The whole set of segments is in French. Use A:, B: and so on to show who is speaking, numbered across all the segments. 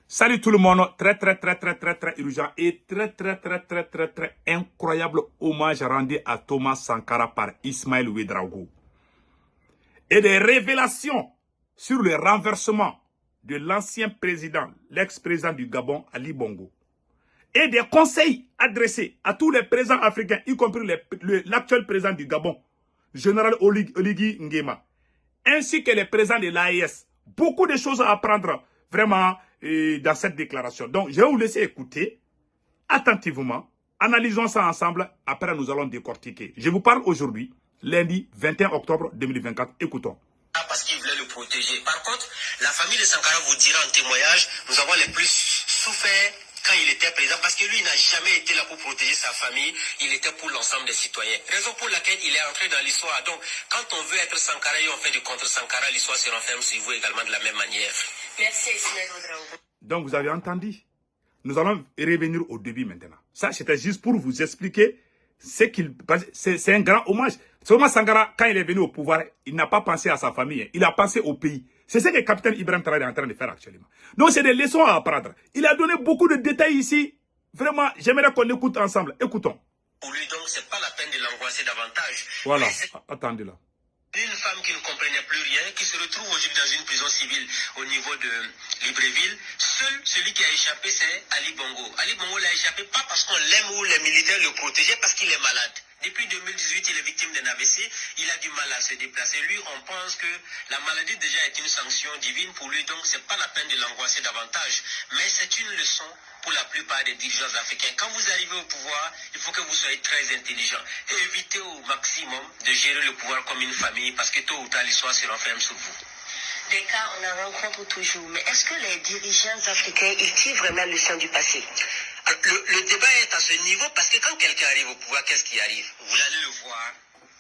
A: Salut tout le monde, très urgent et très incroyable hommage rendu à Thomas Sankara par Ismaël Ouedraogo. Et des révélations sur le renversement de l'ancien président, l'ex-président du Gabon, Ali Bongo. Et des conseils adressés à tous les présidents africains, y compris l'actuel président du Gabon, général Oligui Nguema, ainsi que les présidents de l'AES. Beaucoup de choses à apprendre vraiment dans cette déclaration. Donc, je vais vous laisser écouter attentivement. Analysons ça ensemble. Après, nous allons décortiquer. Je vous parle aujourd'hui, lundi 21 octobre 2024. Écoutons.
B: Parce qu'il voulait le protéger. Par contre, la famille de Sankara vous dira en témoignage, nous avons les plus souffert quand il était président, parce que lui, il n'a jamais été là pour protéger sa famille, il était pour l'ensemble des citoyens. Raison pour laquelle il est entré dans l'histoire. Donc, quand on veut être Sankara et on fait du contre Sankara, l'histoire se renferme sur vous également de la même manière. Merci, Ismaël Ouedraogo.
A: Donc, vous avez entendu. Nous allons revenir au début maintenant. Ça, c'était juste pour vous expliquer ce qu'il... C'est un grand hommage. Thomas Sankara, quand il est venu au pouvoir, il n'a pas pensé à sa famille, il a pensé au pays. C'est ce que le capitaine Ibrahim Traoré est en train de faire actuellement. Donc, c'est des leçons à apprendre. Il a donné beaucoup de détails ici. Vraiment, j'aimerais qu'on écoute ensemble. Écoutons.
B: Pour lui, donc, c'est pas la peine de l'angoisser davantage.
A: Voilà, attendez là.
B: Une femme qui ne comprenait plus rien, qui se retrouve aujourd'hui dans une prison civile au niveau de Libreville. Seul celui qui a échappé, c'est Ali Bongo. Ali Bongo l'a échappé pas parce qu'on l'aime ou les militaires le protégeaient, parce qu'il est malade. Depuis 2018, il est victime d'un AVC. Il a du mal à se déplacer. Lui, on pense que la maladie déjà est une sanction divine pour lui, donc c'est pas la peine de l'angoisser davantage. Mais c'est une leçon pour la plupart des dirigeants africains. Quand vous arrivez au pouvoir, il faut que vous soyez très intelligent. Et évitez au maximum de gérer le pouvoir comme une famille, parce que tôt ou tard, l'histoire se renferme sur vous. Des cas, on en rencontre toujours. Mais est-ce que les dirigeants africains, ils tirent vraiment le leçon du passé? Le débat est à ce niveau parce que quand quelqu'un arrive au pouvoir, qu'est-ce qui arrive? Vous allez le voir.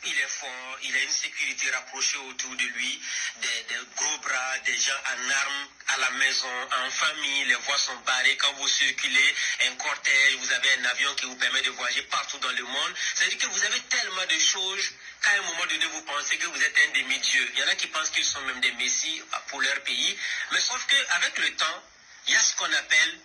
B: Il est fort, il a une sécurité rapprochée autour de lui, des gros bras, des gens en armes à la maison, en famille, les voies sont barrées. Quand vous circulez, un cortège, vous avez un avion qui vous permet de voyager partout dans le monde. C'est-à-dire que vous avez tellement de choses qu'à un moment donné, vous pensez que vous êtes un demi-dieu. Il y en a qui pensent qu'ils sont même des messies pour leur pays. Mais sauf qu'avec le temps, il y a ce qu'on appelle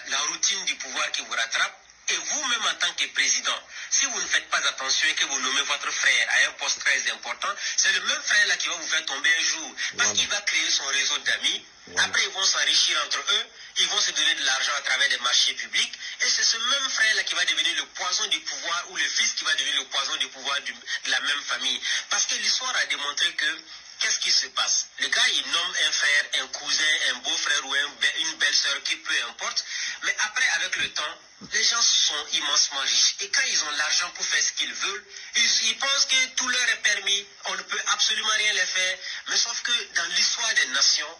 B: la routine du pouvoir qui vous rattrape. Et vous-même en tant que président, si vous ne faites pas attention et que vous nommez votre frère à un poste très important, c'est le même frère là qui va vous faire tomber un jour. Parce qu'il va créer son réseau d'amis. Après, ils vont s'enrichir entre eux. Ils vont se donner de l'argent à travers des marchés publics. Et c'est ce même frère là qui va devenir le poison du pouvoir, ou le fils qui va devenir le poison du pouvoir de la même famille. Parce que l'histoire a démontré que qu'est-ce qui se passe? Le gars, il nomme un frère, un cousin, un beau-frère ou une belle-sœur, qui peu importe. Mais après, avec le temps, les gens sont immensement riches. Et quand ils ont l'argent pour faire ce qu'ils veulent, ils pensent que tout leur est permis. On ne peut absolument rien les faire. Mais sauf que dans l'histoire des nations,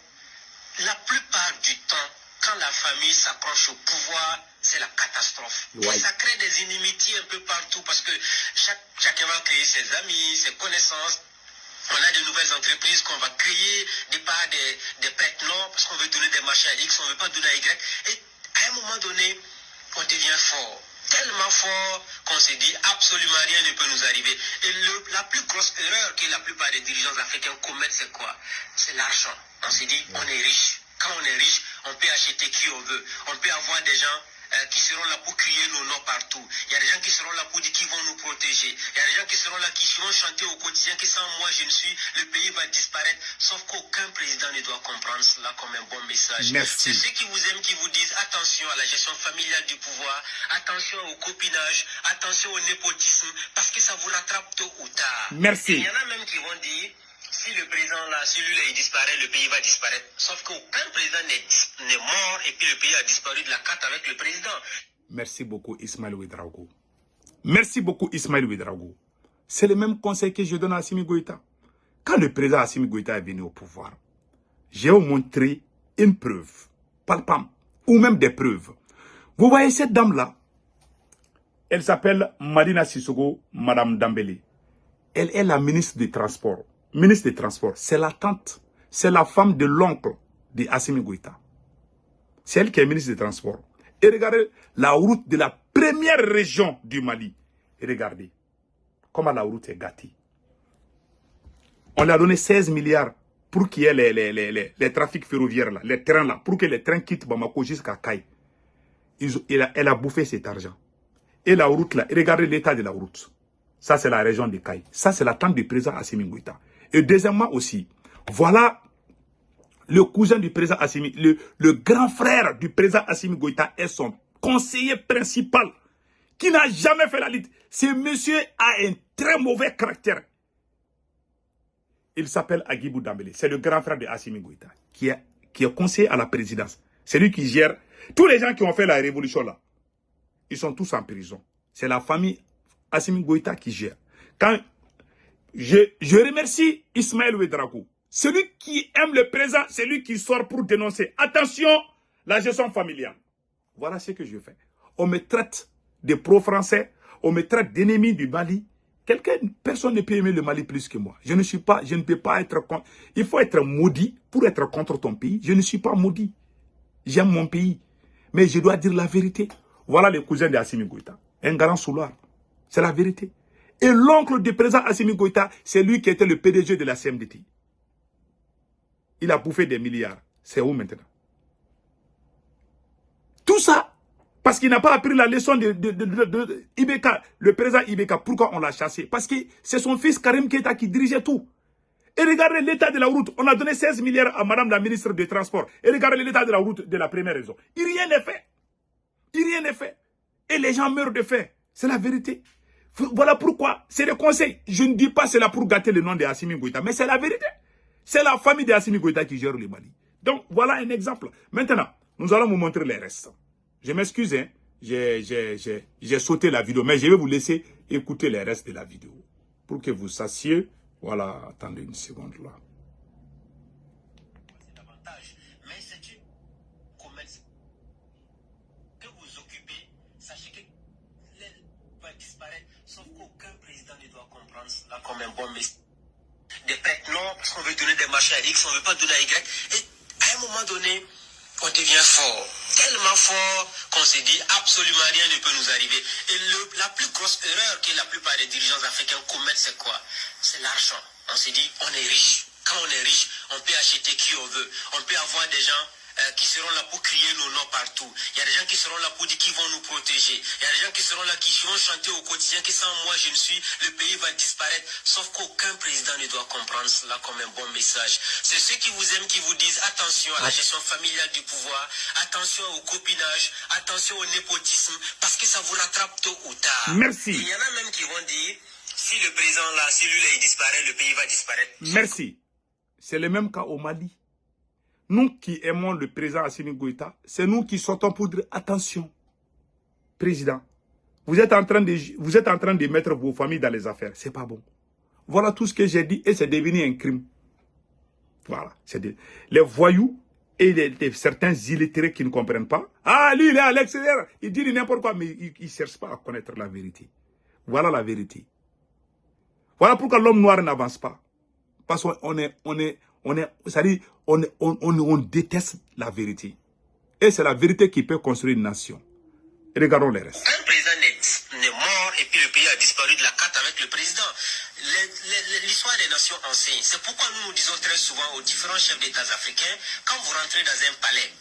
B: la plupart du temps, quand la famille s'approche au pouvoir, c'est la catastrophe. Ouais. Et ça crée des inimitiés un peu partout parce que chacun va créer ses amis, ses connaissances. On a de nouvelles entreprises qu'on va créer des parts des prête-noms parce qu'on veut donner des marchés à X, on ne veut pas donner à Y. Et à un moment donné, on devient fort. Tellement fort qu'on se dit absolument rien ne peut nous arriver. Et la plus grosse erreur que la plupart des dirigeants africains commettent, c'est quoi? C'est l'argent. On se dit, on est riche. Quand on est riche, on peut acheter qui on veut. On peut avoir des gens qui seront là pour crier nos noms partout. Il y a des gens qui seront là pour dire qu'ils vont nous protéger. Il y a des gens qui seront là qui vont chanter au quotidien que sans moi je ne suis, le pays va disparaître. Sauf qu'aucun président ne doit comprendre cela comme un bon message. C'est ceux qui vous aiment qui vous disent attention à la gestion familiale du pouvoir, attention au copinage, attention au népotisme, parce que ça vous rattrape tôt ou tard.
A: Merci.
B: Et il y en a même qui vont dire si le président là, celui-là il disparaît, le pays va disparaître. Sauf qu'aucun président n'est mort et puis le pays a disparu de la carte avec le président.
A: Merci beaucoup Ismaël Ouedraogo. Merci beaucoup Ismaël Ouedraogo. C'est le même conseil que je donne à Assimi Goïta. Quand le président Assimi Goïta est venu au pouvoir, j'ai montré une preuve, palpable, ou même des preuves. Vous voyez cette dame-là, elle s'appelle Madina Sissoko, Madame Dambélé. Elle est la ministre des Transports. Ministre des Transports, c'est la tante, c'est la femme de l'oncle de Assimi Goïta. C'est elle qui est ministre des Transports. Et regardez la route de la première région du Mali. Et regardez comment la route est gâtée. On lui a donné 16 milliards pour qu'il y ait les trafics ferroviaires, là, les trains là, pour que les trains quittent Bamako jusqu'à Kaï. Elle a bouffé cet argent. Et la route là, regardez l'état de la route. Ça, c'est la région de Kaï. Ça, c'est la tante du président Assimi Goïta. Et deuxièmement aussi, voilà le cousin du président Assimi, le grand frère du président Assimi Goïta est son conseiller principal, qui n'a jamais fait la lutte. Ce monsieur a un très mauvais caractère. Il s'appelle Agibou Dambélé. C'est le grand frère de Assimi Goïta, qui est conseiller à la présidence. C'est lui qui gère. Tous les gens qui ont fait la révolution là, ils sont tous en prison. C'est la famille Assimi Goïta qui gère. Quand je remercie Ismaël Ouedraogo. Celui qui aime le président, c'est lui qui sort pour dénoncer. Attention, la gestion familiale. Voilà ce que je fais. On me traite de pro-français, on me traite d'ennemi du Mali. Personne ne peut aimer le Mali plus que moi. Je ne peux pas être contre. Il faut être maudit pour être contre ton pays. Je ne suis pas maudit. J'aime mon pays. Mais je dois dire la vérité. Voilà le cousin de Assimi Goïta. Un grand soulard. C'est la vérité. Et l'oncle du président Assimi Goïta, c'est lui qui était le PDG de la CMDT. Il a bouffé des milliards. C'est où maintenant? Tout ça, parce qu'il n'a pas appris la leçon de Ibeka, le président Ibeka. Pourquoi on l'a chassé? Parce que c'est son fils Karim Keïta qui dirigeait tout. Et regardez l'état de la route. On a donné 16 milliards à madame la ministre des Transports. Et regardez l'état de la route de la première raison. Rien n'est fait. Rien n'est fait. Et les gens meurent de faim. C'est la vérité. Voilà pourquoi. C'est le conseil. Je ne dis pas c'est là pour gâter le nom de Assimi Goïta. Mais c'est la vérité. C'est la famille de Assimi Goïta qui gère le Mali. Donc voilà un exemple. Maintenant, nous allons vous montrer les restes. Je m'excuse, hein. J'ai sauté la vidéo. Mais je vais vous laisser écouter les restes de la vidéo. Pour que vous sachiez. Voilà, attendez une seconde là.
B: Mais c'est une commerce que vous occupez. Sachez que l'aile va disparaître. Sauf qu'aucun président ne doit comprendre cela comme un bon message. Des prêtres, non, parce qu'on veut donner des marchés à X, on ne veut pas donner à Y. Et à un moment donné, on devient fort. Tellement fort qu'on se dit absolument rien ne peut nous arriver. Et la plus grosse erreur que la plupart des dirigeants africains commettent, c'est quoi? C'est l'argent. On se dit, on est riche. Quand on est riche, on peut acheter qui on veut. On peut avoir des gens qui seront là pour crier nos noms partout. Il y a des gens qui seront là pour dire qu'ils vont nous protéger. Il y a des gens qui seront là qui vont chanter au quotidien que sans moi je ne suis, le pays va disparaître. Sauf qu'aucun président ne doit comprendre cela comme un bon message. C'est ceux qui vous aiment qui vous disent attention à la gestion familiale du pouvoir, attention au copinage, attention au népotisme, parce que ça vous rattrape tôt ou tard.
A: Merci.
B: Et il y en a même qui vont dire si le président là, si lui là il disparaît, le pays va disparaître.
A: Merci. C'est le même cas au Mali. Nous qui aimons le président Assimi Goïta, c'est nous qui sortons pour dire attention, président, vous êtes en train de mettre vos familles dans les affaires. C'est pas bon. Voilà tout ce que j'ai dit et c'est devenu un crime. Voilà. Les voyous et certains illettrés qui ne comprennent pas. Ah, lui, il est à l'extérieur. Il dit n'importe quoi, mais il ne cherche pas à connaître la vérité. Voilà la vérité. Voilà pourquoi l'homme noir n'avance pas. Parce qu'on on déteste la vérité. Et c'est la vérité qui peut construire une nation. Et regardons les restes.
B: Un président n'est mort et puis le pays a disparu de la carte avec le président. L'histoire des nations enseigne. C'est pourquoi nous disons très souvent aux différents chefs d'État africains, quand vous rentrez dans un palais,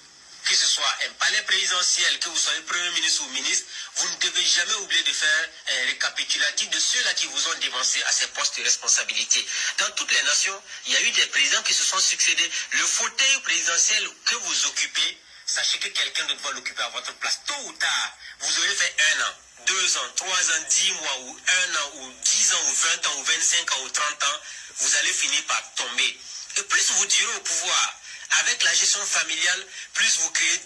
B: que ce soit un palais présidentiel, que vous soyez premier ministre ou ministre, vous ne devez jamais oublier de faire un récapitulatif de ceux-là qui vous ont dévancé à ces postes de responsabilité. Dans toutes les nations, il y a eu des présidents qui se sont succédés. Le fauteuil présidentiel que vous occupez, sachez que quelqu'un d'autre va l'occuper à votre place. Tôt ou tard, vous aurez fait 1 an, 2 ans, 3 ans, 10 mois, ou 1 an, ou 10 ans, ou 20 ans, ou 25 ans, ou 30 ans, vous allez finir par tomber. Et plus vous direz au pouvoir, avec la gestion familiale, plus vous créez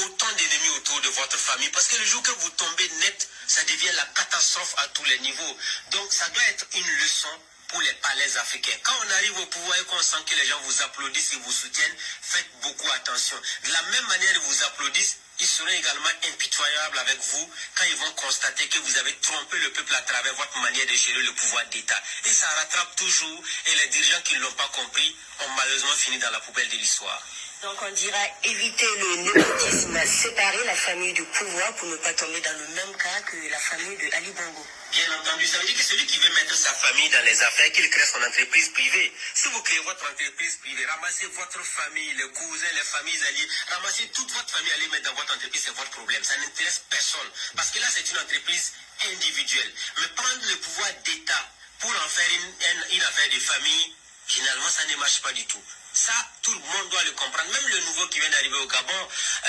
B: autant d'ennemis autour de votre famille. Parce que le jour que vous tombez net, ça devient la catastrophe à tous les niveaux. Donc ça doit être une leçon pour les palais africains. Quand on arrive au pouvoir et qu'on sent que les gens vous applaudissent et vous soutiennent, faites beaucoup attention. De la même manière ils vous applaudissent, ils seront également impitoyables avec vous quand ils vont constater que vous avez trompé le peuple à travers votre manière de gérer le pouvoir d'État. Et ça rattrape toujours, et les dirigeants qui ne l'ont pas compris ont malheureusement fini dans la poubelle de l'histoire.
C: Donc on dira éviter le népotisme.
B: séparer la famille du pouvoir pour ne pas tomber dans le même cas que la famille de Ali Bongo. Bien entendu, ça veut dire que celui qui veut mettre sa famille dans les affaires, qu'il crée son entreprise privée. Si vous créez votre entreprise privée, ramassez votre famille, les cousins, les familles alliées, ramassez toute votre famille, allez mettre dans votre entreprise, c'est votre problème. Ça n'intéresse personne. Parce que là, c'est une entreprise individuelle. Mais prendre le pouvoir d'État pour en faire une affaire de famille, généralement, ça ne marche pas du tout. Ça, tout le monde doit le comprendre. Même le nouveau qui vient d'arriver au Gabon,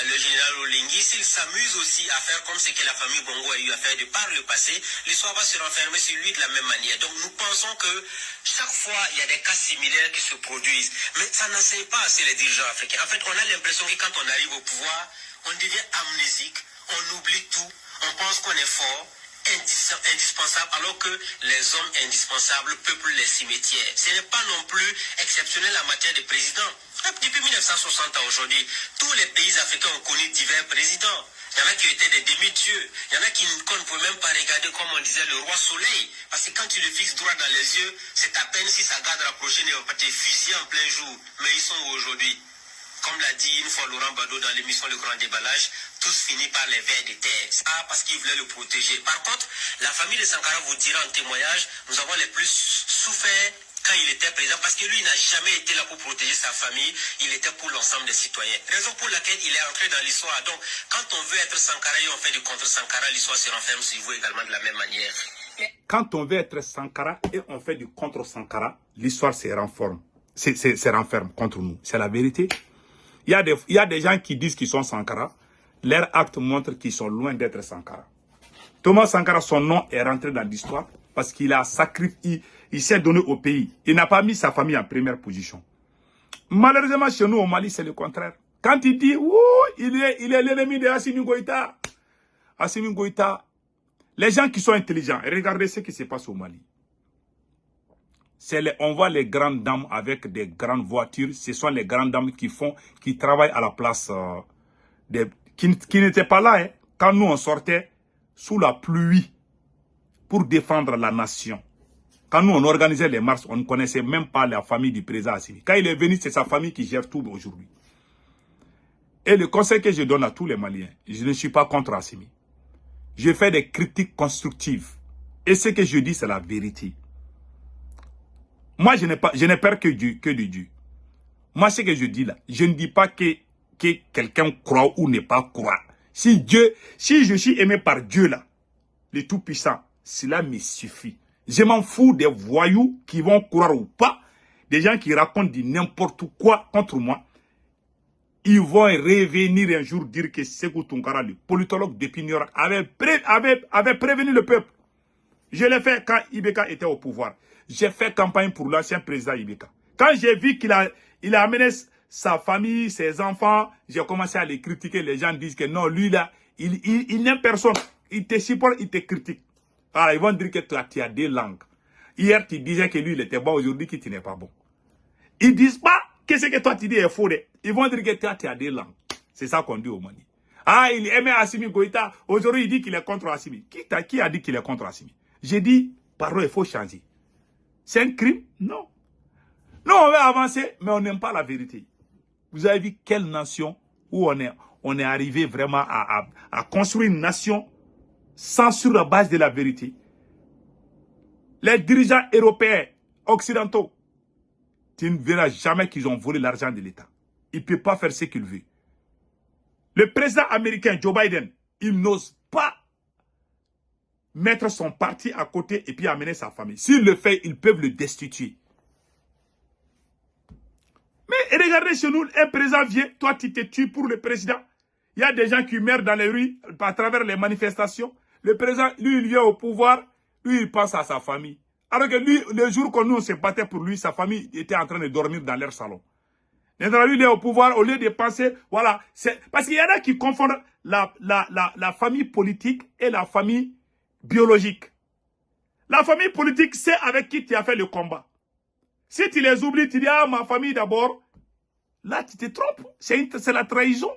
B: le général Olingi, s'il s'amuse aussi à faire comme ce que la famille Bongo a eu à faire de par le passé, l'histoire va se renfermer sur lui de la même manière. Donc nous pensons que chaque fois, il y a des cas similaires qui se produisent. Mais ça n'enseigne pas assez les dirigeants africains. En fait, on a l'impression que quand on arrive au pouvoir, on devient amnésique, on oublie tout, on pense qu'on est fort, indispensable, alors que les hommes indispensables peuplent les cimetières. Ce n'est pas non plus exceptionnel en matière de présidents. Depuis 1960 à aujourd'hui, tous les pays africains ont connu divers présidents. Il y en a qui étaient des demi-dieux. Il y en a qu'on ne peut même pas regarder, comme on disait, le roi soleil. Parce que quand tu le fixes droit dans les yeux, c'est à peine si sa garde rapprochée ne va pas te fusiller en plein jour. Mais ils sont où aujourd'hui? Comme l'a dit une fois Laurent Bado dans l'émission Le Grand Déballage, tous finissent par les vers de terre. C'est pas parce qu'ils voulaient le protéger. Par contre, la famille de Sankara vous dira en témoignage, nous avons les plus souffert quand il était président, parce que lui, il n'a jamais été là pour protéger sa famille, il était pour l'ensemble des citoyens. Raison pour laquelle il est entré dans l'histoire. Donc, quand on veut être Sankara et on fait du contre Sankara, l'histoire se renferme sur vous également de la même manière.
A: Quand on veut être Sankara et on fait du contre Sankara, l'histoire se renferme. Se renferme contre nous. C'est la vérité. Il y a des gens qui disent qu'ils sont Sankara. Leurs actes montrent qu'ils sont loin d'être Sankara. Thomas Sankara, son nom est rentré dans l'histoire parce qu'il a sacrifié, il s'est donné au pays. Il n'a pas mis sa famille en première position. Malheureusement, chez nous, au Mali, c'est le contraire. Quand il dit, il est l'ennemi de Assimi Goïta. Assimi Goïta, les gens qui sont intelligents, regardez ce qui se passe au Mali. On voit les grandes dames avec des grandes voitures. Ce sont les grandes dames qui travaillent à la place qui n'étaient pas là, hein, quand nous on sortait sous la pluie pour défendre la nation. Quand nous on organisait les marches, on ne connaissait même pas la famille du président Assimi. Quand il est venu, c'est sa famille qui gère tout aujourd'hui. Et le conseil que je donne à tous les Maliens, je ne suis pas contre Assimi. Je fais des critiques constructives. Et ce que je dis, c'est la vérité. Moi, je n'ai peur que de Dieu. Moi, ce que je dis là, je ne dis pas que quelqu'un croit ou n'est pas croit. Si je suis aimé par Dieu là, le Tout-Puissant, cela me suffit. Je m'en fous des voyous qui vont croire ou pas, des gens qui racontent du n'importe quoi contre moi. Ils vont revenir un jour dire que Sékou Tounkara, le politologue de Pignorak, avait prévenu le peuple. Je l'ai fait quand Ibeka était au pouvoir. J'ai fait campagne pour l'ancien président Ibeka. Quand j'ai vu qu'il a amené sa famille, ses enfants, j'ai commencé à les critiquer. Les gens disent que non, lui là, il n'aime personne. Il te supporte, il te critique. Alors ils vont dire que tu as des langues. Hier, tu disais que lui, il était bon. Aujourd'hui, que tu n'es pas bon. Ils disent pas que ce que toi tu dis est faux. Ils vont dire que toi, tu as des langues. C'est ça qu'on dit au Mali. Ah, il aimait Assimi Goïta. Aujourd'hui, il dit qu'il est contre Assimi. Qui a dit qu'il est contre Assimi? J'ai dit, pardon, il faut changer. C'est un crime? Non. Nous, on va avancer, mais on n'aime pas la vérité. Vous avez vu quelle nation où on est arrivé vraiment à construire une nation sans sur la base de la vérité. Les dirigeants européens, occidentaux, tu ne verras jamais qu'ils ont volé l'argent de l'État. Il ne peut pas faire ce qu'il veut. Le président américain, Joe Biden, il n'ose pas mettre son parti à côté et puis amener sa famille. S'il le fait, ils peuvent le destituer. Mais regardez chez nous, un président vient, toi tu te tues pour le président. Il y a des gens qui meurent dans les rues à travers les manifestations. Le président, lui, il vient au pouvoir, lui, il pense à sa famille. Alors que lui, le jour que nous, on se battait pour lui, sa famille était en train de dormir dans leur salon. Maintenant, lui, il est au pouvoir, au lieu de penser, voilà. Parce qu'il y en a qui confondent la famille politique et la famille biologique. La famille politique, c'est avec qui tu as fait le combat. Si tu les oublies, tu dis, ah, ma famille d'abord, là, tu te trompes. C'est la trahison.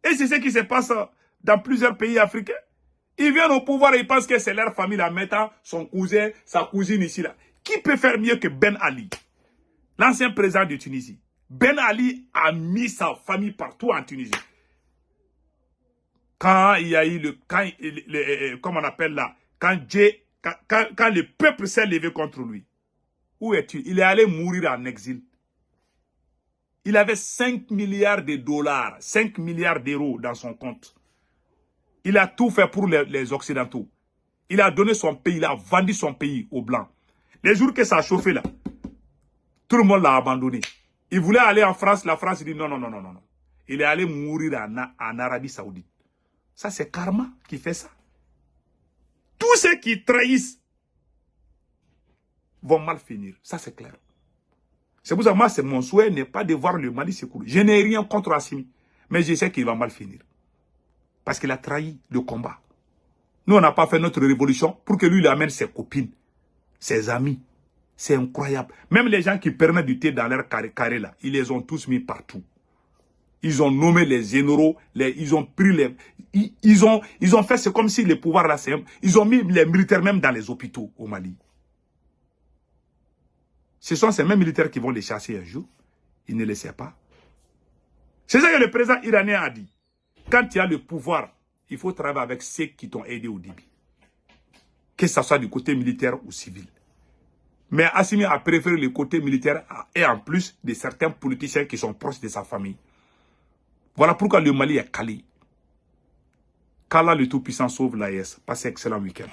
A: Et c'est ce qui se passe dans plusieurs pays africains. Ils viennent au pouvoir et ils pensent que c'est leur famille, en mettant son cousin, sa cousine ici, là. Qui peut faire mieux que Ben Ali, l'ancien président de Tunisie? Ben Ali a mis sa famille partout en Tunisie. Quand il y a eu comment on appelle là, quand le peuple s'est levé contre lui, où es-tu? Il est allé mourir en exil. Il avait 5 milliards de dollars, 5 milliards d'euros dans son compte. Il a tout fait pour les Occidentaux. Il a donné son pays, il a vendu son pays aux Blancs. Les jours que ça a chauffé là, tout le monde l'a abandonné. Il voulait aller en France, la France dit non, non, non, non, non. Il est allé mourir en Arabie Saoudite. Ça, c'est karma qui fait ça. Tous ceux qui trahissent vont mal finir. Ça, c'est clair. C'est pour ça que moi, mon souhait n'est pas de voir le Mali s'écrouler. Je n'ai rien contre Assimi, mais je sais qu'il va mal finir. Parce qu'il a trahi le combat. Nous, on n'a pas fait notre révolution pour que lui, il amène ses copines, ses amis. C'est incroyable. Même les gens qui permettent du thé dans leur carré là, ils les ont tous mis partout. Ils ont nommé les généraux, ils ont pris les... Ils ont fait, c'est comme si les pouvoirs là, ils ont mis les militaires même dans les hôpitaux au Mali. Ce sont ces mêmes militaires qui vont les chasser un jour. Ils ne le savent pas. C'est ça que le président iranien a dit. Quand tu as le pouvoir, il faut travailler avec ceux qui t'ont aidé au début. Que ce soit du côté militaire ou civil. Mais Assimi a préféré le côté militaire et en plus de certains politiciens qui sont proches de sa famille. Voilà pourquoi le Mali est calé. Qu'Allah le Tout-Puissant sauve l'AES. Passez un excellent week-end.